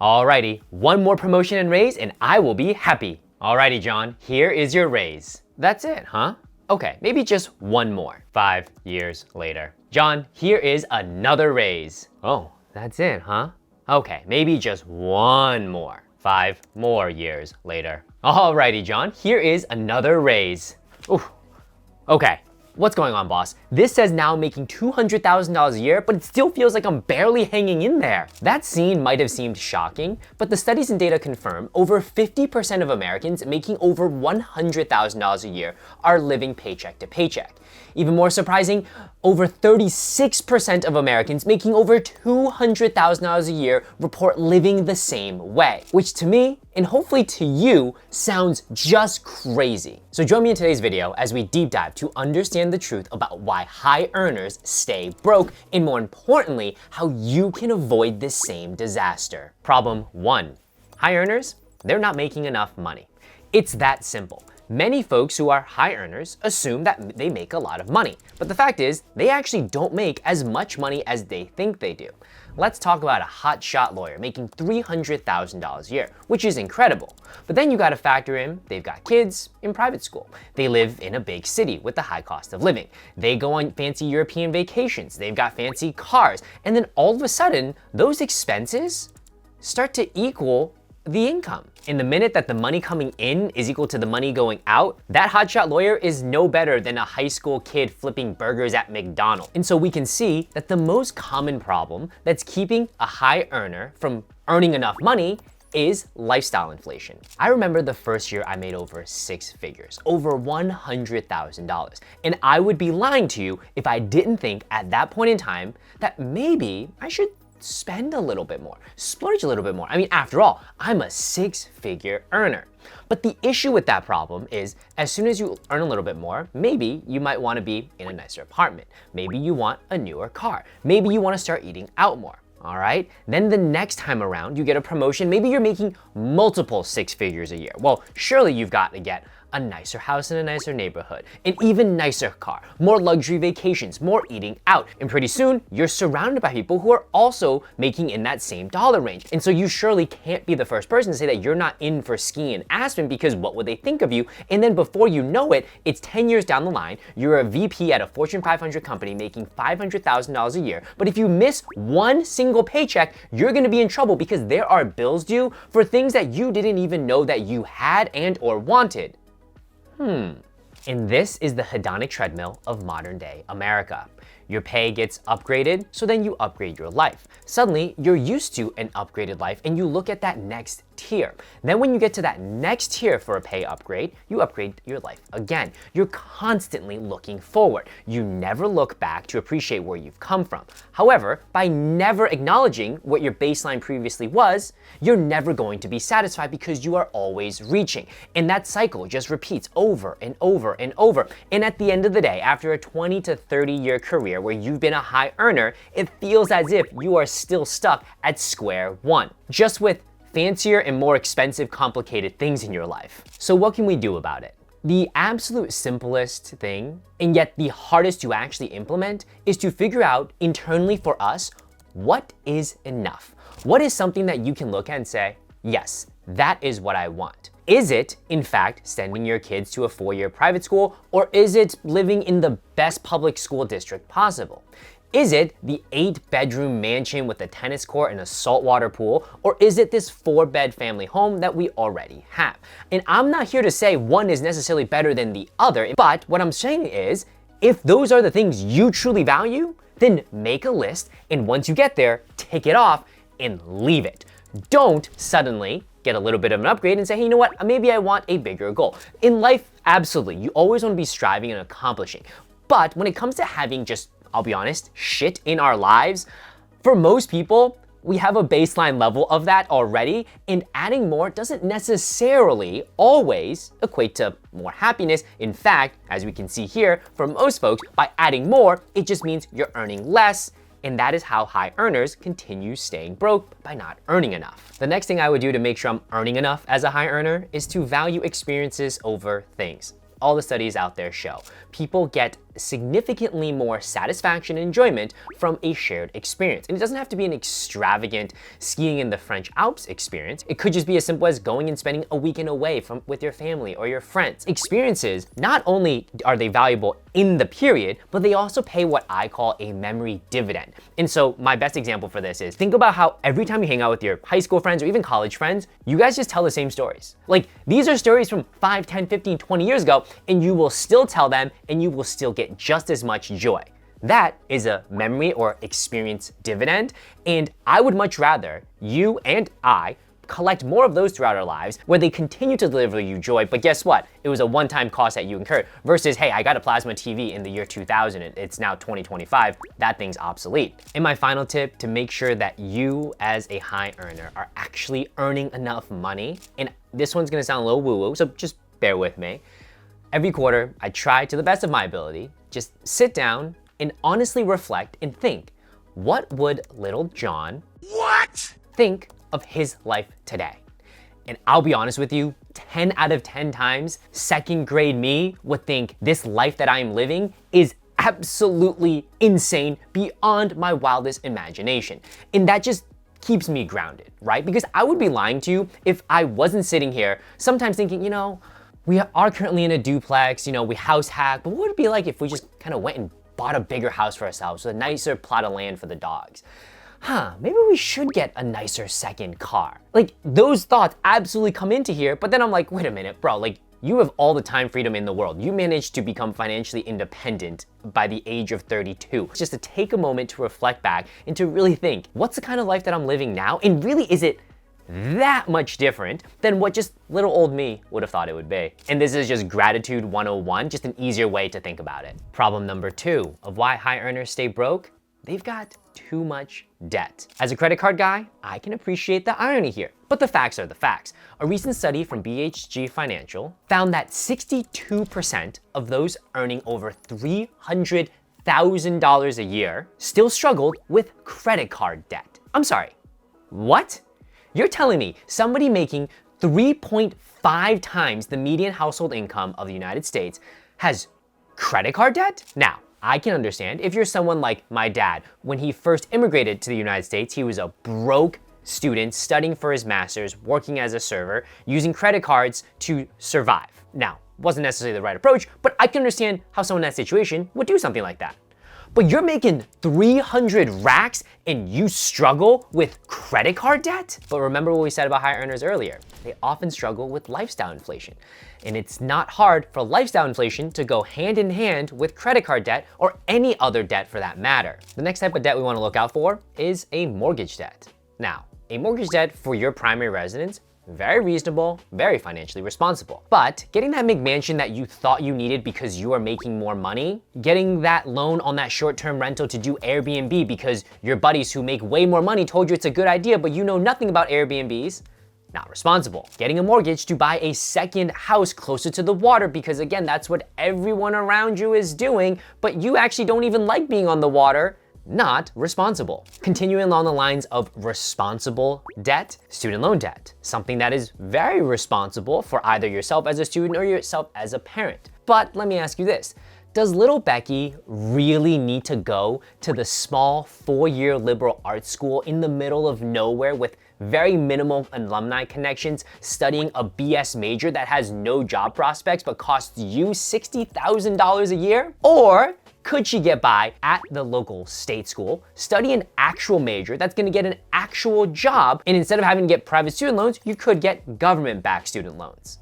Alrighty, one more promotion and raise and I will be happy. Alrighty, John, here is your raise. That's it, huh? Okay, maybe just one more. 5 years later. John, here is another raise. Oh, that's it, huh? Okay, maybe just one more. 5 more years later. Alrighty, John, here is another raise. Oof. Okay, what's going on, boss? This says now I'm making $200,000 a year, but it still feels like I'm barely hanging in there. That scene might have seemed shocking, but the studies and data confirm over 50% of Americans making over $100,000 a year are living paycheck to paycheck. Even more surprising, over 36% of Americans making over $200,000 a year report living the same way, which to me, and hopefully to you, sounds just crazy. So join me in today's video as we deep dive to understand the truth about why high earners stay broke, and more importantly, how you can avoid this same disaster. Problem 1. High earners, they're not making enough money. It's that simple. Many folks who are high earners assume that they make a lot of money, but the fact is, they actually don't make as much money as they think they do. Let's talk about a hotshot lawyer making $300,000 a year, which is incredible. But then you gotta factor in, they've got kids in private school. They live in a big city with a high cost of living. They go on fancy European vacations. They've got fancy cars. And then all of a sudden, those expenses start to equal the income. In the minute that the money coming in is equal to the money going out, that hotshot lawyer is no better than a high school kid flipping burgers at McDonald's. And so we can see that the most common problem that's keeping a high earner from earning enough money is lifestyle inflation. I remember the first year I made over 6 figures, over $100,000. And I would be lying to you if I didn't think at that point in time that maybe I should spend a little bit more, splurge a little bit more. I mean, after all, I'm a 6-figure earner. But the issue with that problem is as soon as you earn a little bit more, maybe you might want to be in a nicer apartment. Maybe you want a newer car. Maybe you want to start eating out more. All right, then the next time around you get a promotion, maybe you're making multiple 6 figures a year. Well, surely you've got to get a nicer house in a nicer neighborhood, an even nicer car, more luxury vacations, more eating out, and pretty soon you're surrounded by people who are also making in that same dollar range. And so you surely can't be the first person to say that you're not in for skiing in Aspen because what would they think of you? And then before you know it, it's 10 years down the line, you're a VP at a Fortune 500 company making $500,000 a year. But if you miss one single paycheck, you're gonna be in trouble because there are bills due for things that you didn't even know that you had and or wanted. And this is the hedonic treadmill of modern day America. Your pay gets upgraded, so then you upgrade your life. Suddenly, you're used to an upgraded life and you look at that next tier. Then when you get to that next tier for a pay upgrade, you upgrade your life again. You're constantly looking forward. You never look back to appreciate where you've come from. However, by never acknowledging what your baseline previously was, you're never going to be satisfied because you are always reaching. And that cycle just repeats over and over and over. And at the end of the day, after a 20 to 30 year career where you've been a high earner, it feels as if you are still stuck at square one, just with fancier and more expensive, complicated things in your life. So what can we do about it? The absolute simplest thing, and yet the hardest to actually implement, is to figure out internally for us, what is enough? What is something that you can look at and say, yes, that is what I want? Is it, in fact, sending your kids to a 4-year private school, or is it living in the best public school district possible? Is it the 8-bedroom mansion with a tennis court and a saltwater pool, or is it this 4-bed family home that we already have? And I'm not here to say one is necessarily better than the other, but what I'm saying is, if those are the things you truly value, then make a list, and once you get there, tick it off and leave it. Don't suddenly get a little bit of an upgrade and say, hey, you know what, maybe I want a bigger goal. In life, absolutely, you always want to be striving and accomplishing. But when it comes to having just, I'll be honest, shit in our lives, for most people, we have a baseline level of that already, and adding more doesn't necessarily always equate to more happiness. In fact, as we can see here, for most folks, by adding more, it just means you're earning less, and that is how high earners continue staying broke, by not earning enough. The next thing I would do to make sure I'm earning enough as a high earner is to value experiences over things. All the studies out there show people get significantly more satisfaction and enjoyment from a shared experience. And it doesn't have to be an extravagant skiing in the French Alps experience. It could just be as simple as going and spending a weekend away with your family or your friends. Experiences, not only are they valuable in the period, but they also pay what I call a memory dividend. And so my best example for this is, think about how every time you hang out with your high school friends or even college friends, you guys just tell the same stories. Like, these are stories from 5, 10, 15, 20 years ago, and you will still tell them and you will still get just as much joy. That is a memory or experience dividend, and I would much rather you and I collect more of those throughout our lives where they continue to deliver you joy, but guess what? It was a one-time cost that you incurred versus, hey, I got a plasma TV in the year 2000, it's now 2025, that thing's obsolete. And my final tip to make sure that you as a high earner are actually earning enough money, and this one's gonna sound a little woo-woo, so just bear with me. Every quarter, I try to the best of my ability, just sit down and honestly reflect and think, what would little John think of his life today? And I'll be honest with you, 10 out of 10 times, second grade me would think this life that I am living is absolutely insane beyond my wildest imagination. And that just keeps me grounded, right? Because I would be lying to you if I wasn't sitting here sometimes thinking, you know, we are currently in a duplex, you know, we house hack, but what would it be like if we just kind of went and bought a bigger house for ourselves with a nicer plot of land for the dogs? Maybe we should get a nicer second car. Like, those thoughts absolutely come into here, but then I'm like, wait a minute, bro, like, you have all the time freedom in the world. You managed to become financially independent by the age of 32. Just to take a moment to reflect back and to really think, what's the kind of life that I'm living now? And really, is it that much different than what just little old me would have thought it would be? And this is just gratitude 101, just an easier way to think about it. Problem number 2 of why high earners stay broke: they've got too much debt. As a credit card guy, I can appreciate the irony here, but the facts are the facts. A recent study from BHG Financial found that 62% of those earning over $300,000 a year still struggled with credit card debt. I'm sorry, what? You're telling me somebody making 3.5 times the median household income of the United States has credit card debt? Now, I can understand if you're someone like my dad. When he first immigrated to the United States, he was a broke student studying for his master's, working as a server, using credit cards to survive. Now, wasn't necessarily the right approach, but I can understand how someone in that situation would do something like that. But you're making 300 racks and you struggle with credit card debt? But remember what we said about high earners earlier. They often struggle with lifestyle inflation. And it's not hard for lifestyle inflation to go hand in hand with credit card debt or any other debt for that matter. The next type of debt we want to look out for is a mortgage debt. Now, a mortgage debt for your primary residence, very reasonable, very financially responsible. But getting that McMansion that you thought you needed because you are making more money, getting that loan on that short-term rental to do Airbnb because your buddies who make way more money told you it's a good idea, but you know nothing about Airbnbs, not responsible. Getting a mortgage to buy a second house closer to the water because, again, that's what everyone around you is doing, but you actually don't even like being on the water, not responsible. Continuing along the lines of responsible debt, student loan debt, something that is very responsible for either yourself as a student or yourself as a parent. But let me ask you this. Does little Becky really need to go to the small 4-year liberal arts school in the middle of nowhere with very minimal alumni connections, studying a BS major that has no job prospects but costs you $60,000 a year? Or could she get by at the local state school, study an actual major that's gonna get an actual job, and instead of having to get private student loans, you could get government-backed student loans?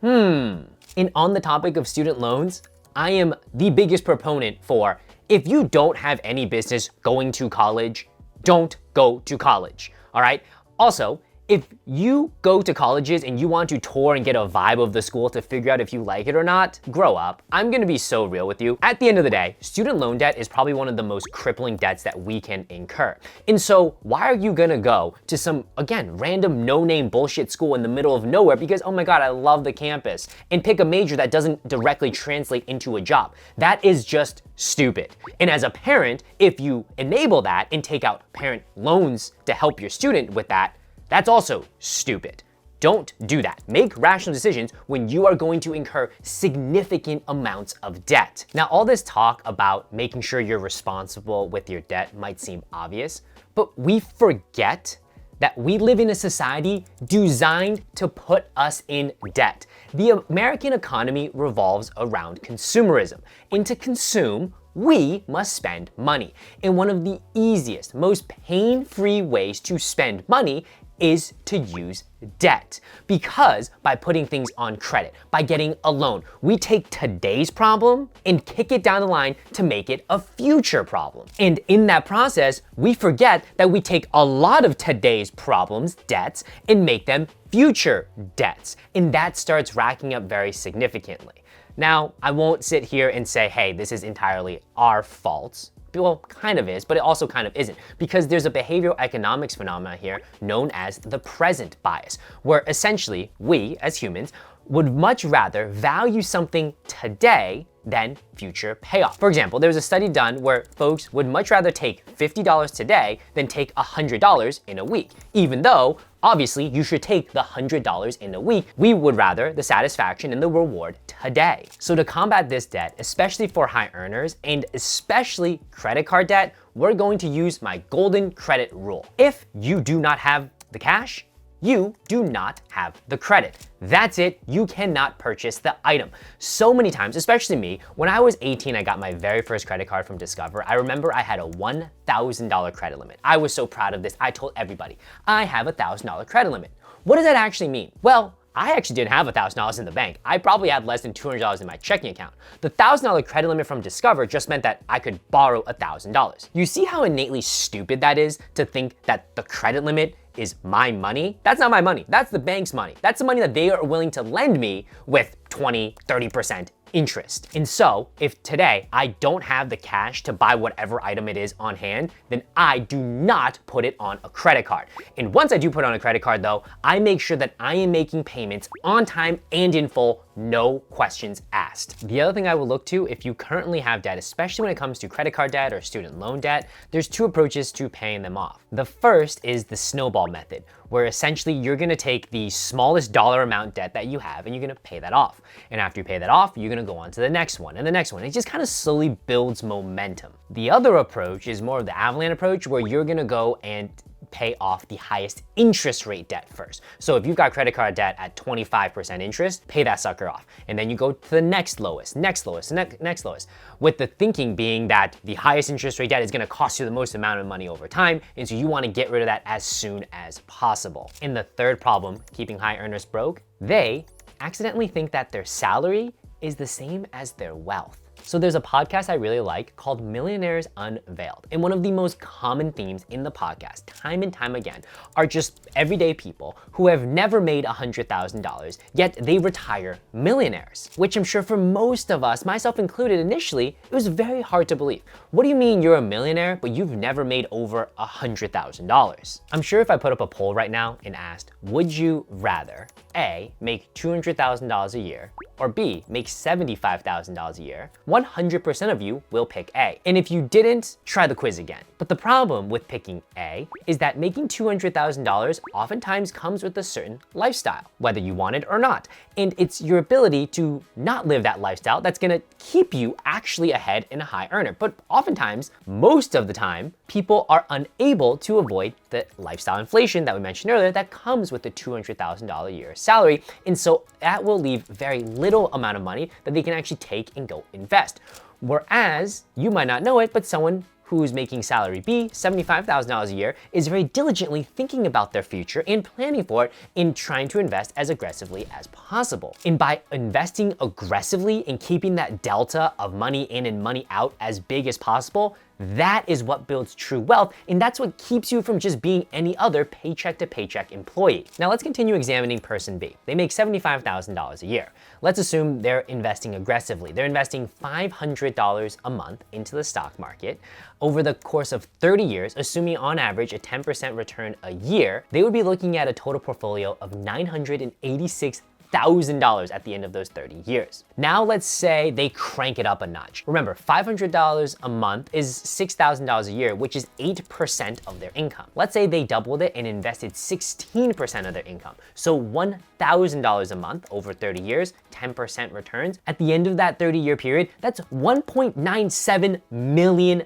And on the topic of student loans, I am the biggest proponent for, if you don't have any business going to college, don't go to college, all right? Also, if you go to colleges and you want to tour and get a vibe of the school to figure out if you like it or not, grow up. I'm gonna be so real with you. At the end of the day, student loan debt is probably one of the most crippling debts that we can incur. And so why are you gonna go to some, again, random no-name bullshit school in the middle of nowhere because, oh my God, I love the campus, and pick a major that doesn't directly translate into a job? That is just stupid. And as a parent, if you enable that and take out parent loans to help your student with that, that's also stupid. don't do that. Make rational decisions when you are going to incur significant amounts of debt. Now, all this talk about making sure you're responsible with your debt might seem obvious, but we forget that we live in a society designed to put us in debt. The American economy revolves around consumerism. And to consume, we must spend money. And one of the easiest, most pain-free ways to spend money is to use debt. Because by putting things on credit, by getting a loan, we take today's problem and kick it down the line to make it a future problem. And in that process, we forget that we take a lot of today's problems, debts, and make them future debts. And that starts racking up very significantly. Now, I won't sit here and say, hey, this is entirely our fault. Well, kind of is, but it also kind of isn't, because there's a behavioral economics phenomenon here known as the present bias, where essentially we, as humans, would much rather value something today than future payoff. For example, there was a study done where folks would much rather take $50 today than take $100 in a week, even though obviously you should take the $100 in a week. We would rather the satisfaction and the reward today. So to combat this debt, especially for high earners and especially credit card debt, we're going to use my golden credit rule. If you do not have the cash, you do not have the credit. That's it, you cannot purchase the item. So many times, especially me, when I was 18, I got my very first credit card from Discover. I remember I had a $1,000 credit limit. I was so proud of this. I told everybody, I have a $1,000 credit limit. What does that actually mean? Well, I actually didn't have $1,000 in the bank. I probably had less than $200 in my checking account. The $1,000 credit limit from Discover just meant that I could borrow $1,000. You see how innately stupid that is to think that the credit limit is my money? That's not my money. That's the bank's money. That's the money that they are willing to lend me with 20, 30% interest. And so if today I don't have the cash to buy whatever item it is on hand, then I do not put it on a credit card. And once I do put it on a credit card though, I make sure that I am making payments on time and in full, no questions asked. The other thing I will look to if you currently have debt, especially when it comes to credit card debt or student loan debt, there's two approaches to paying them off. The first is the snowball method, where essentially you're gonna take the smallest dollar amount debt that you have and you're gonna pay that off. And after you pay that off, you're gonna go on to the next one and the next one. It just kind of slowly builds momentum. The other approach is more of the avalanche approach, where you're gonna go and pay off the highest interest rate debt first. So if you've got credit card debt at 25% interest, pay that sucker off. And then you go to the next lowest, next lowest, next lowest. With the thinking being that the highest interest rate debt is gonna cost you the most amount of money over time. And so you wanna get rid of that as soon as possible. And the third problem, keeping high earners broke, they accidentally think that their salary is the same as their wealth. So there's a podcast I really like called Millionaires Unveiled. And one of the most common themes in the podcast, time and time again, are just everyday people who have never made $100,000, yet they retire millionaires. Which I'm sure for most of us, myself included initially, it was very hard to believe. What do you mean you're a millionaire, but you've never made over $100,000? I'm sure if I put up a poll right now and asked, would you rather A, make $200,000 a year, or B, make $75,000 a year, 100% of you will pick A. And if you didn't, try the quiz again. But the problem with picking A is that making $200,000 oftentimes comes with a certain lifestyle, whether you want it or not. And it's your ability to not live that lifestyle that's gonna keep you actually ahead and a high earner. But oftentimes, most of the time, people are unable to avoid the lifestyle inflation that we mentioned earlier that comes with the $200,000 a year salary. And so that will leave very little amount of money that they can actually take and go invest. Whereas, you might not know it, but someone who's making salary B, $75,000 a year, is very diligently thinking about their future and planning for it in trying to invest as aggressively as possible. And by investing aggressively and keeping that delta of money in and money out as big as possible, that is what builds true wealth, and that's what keeps you from just being any other paycheck to paycheck employee. Now let's continue examining person B. They make $75,000 a year. Let's assume they're investing aggressively. They're investing $500 a month into the stock market. Over the course of 30 years, assuming on average a 10% return a year, they would be looking at a total portfolio of $986,000 $100,000 at the end of those 30 years. Now let's say they crank it up a notch. Remember, $500 a month is $6,000 a year, which is 8% of their income. Let's say they doubled it and invested 16% of their income. So $1,000 a month over 30 years, 10% returns. At the end of that 30-year period, that's $1.97 million,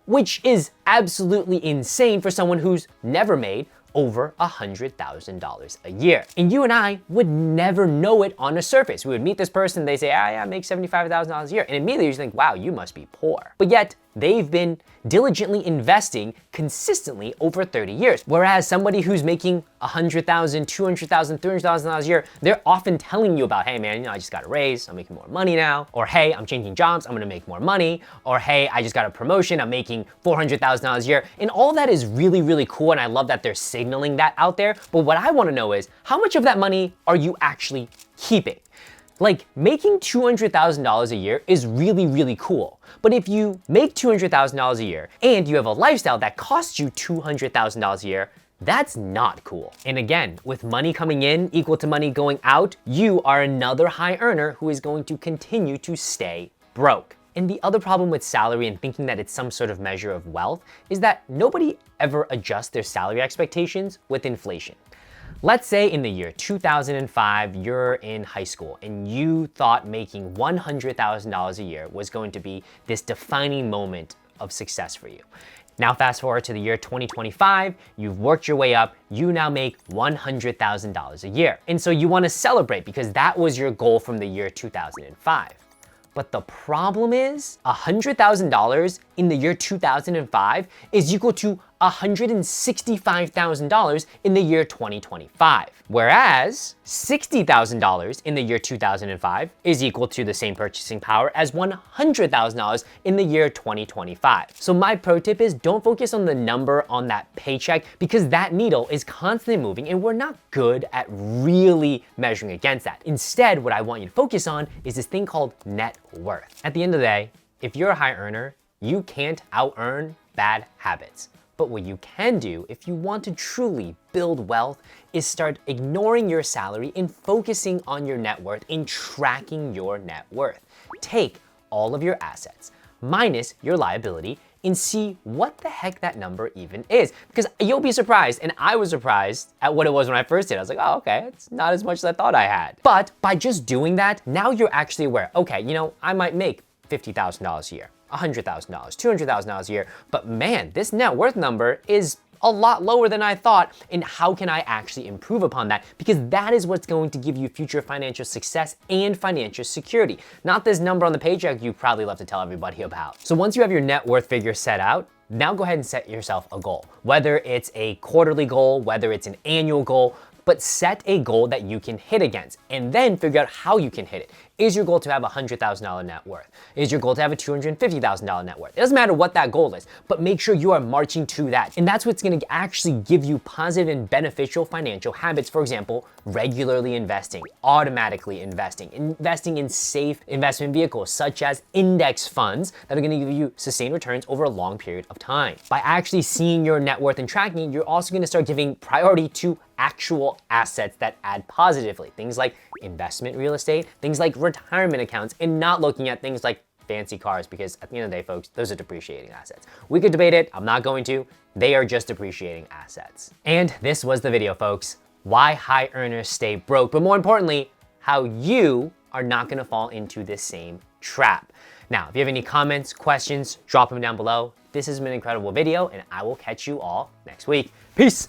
which is absolutely insane for someone who's never made over $100,000 a year. And you and I would never know it on the surface. We would meet this person, they say, yeah, I make $75,000 a year. And immediately you think, wow, you must be poor. But yet they've been diligently investing consistently over 30 years. Whereas somebody who's making $100,000, $200,000, $300,000 a year, they're often telling you about, hey man, I just got a raise, I'm making more money now. Or hey, I'm changing jobs, I'm gonna make more money. Or hey, I just got a promotion, I'm making $400,000 a year. And all that is really, really cool. And I love that they're signaling that out there. But what I wanna know is, how much of that money are you actually keeping? Like, making $200,000 a year is really, really cool. But if you make $200,000 a year and you have a lifestyle that costs you $200,000 a year, that's not cool. And again, with money coming in equal to money going out, you are another high earner who is going to continue to stay broke. And the other problem with salary and thinking that it's some sort of measure of wealth is that nobody ever adjusts their salary expectations with inflation. Let's say in the year 2005, you're in high school and you thought making $100,000 a year was going to be this defining moment of success for you. Now fast forward to the year 2025, you've worked your way up, you now make $100,000 a year. And so you want to celebrate because that was your goal from the year 2005. But the problem is, $100,000 in the year 2005 is equal to $165,000 in the year 2025. Whereas $60,000 in the year 2005 is equal to the same purchasing power as $100,000 in the year 2025. So my pro tip is don't focus on the number on that paycheck because that needle is constantly moving and we're not good at really measuring against that. Instead, what I want you to focus on is this thing called net worth. At the end of the day, if you're a high earner, you can't out-earn bad habits. But what you can do if you want to truly build wealth is start ignoring your salary and focusing on your net worth and tracking your net worth. Take all of your assets minus your liability and see what the heck that number even is. Because you'll be surprised, and I was surprised at what it was when I first did. I was like, oh, okay, it's not as much as I thought I had. But by just doing that, now you're actually aware, okay, I might make $50,000 a year. $100,000, $200,000 a year, but man, this net worth number is a lot lower than I thought, and how can I actually improve upon that? Because that is what's going to give you future financial success and financial security, not this number on the paycheck you probably love to tell everybody about. So once you have your net worth figure set out, now go ahead and set yourself a goal. Whether it's a quarterly goal, whether it's an annual goal, but set a goal that you can hit against and then figure out how you can hit it. Is your goal to have a $100,000 net worth? Is your goal to have a $250,000 net worth? It doesn't matter what that goal is, but make sure you are marching to that. And that's what's gonna actually give you positive and beneficial financial habits. For example, regularly investing, automatically investing in safe investment vehicles such as index funds that are gonna give you sustained returns over a long period of time. By actually seeing your net worth and tracking it, you're also gonna start giving priority to actual assets that add positively. Things like investment real estate, things like retirement accounts, and not looking at things like fancy cars because at the end of the day, folks, those are depreciating assets. We could debate it, I'm not going to. They are just depreciating assets. And this was the video, folks. Why high earners stay broke, but more importantly, how you are not gonna fall into this same trap. Now, if you have any comments, questions, drop them down below. This has been an incredible video, and I will catch you all next week. Peace.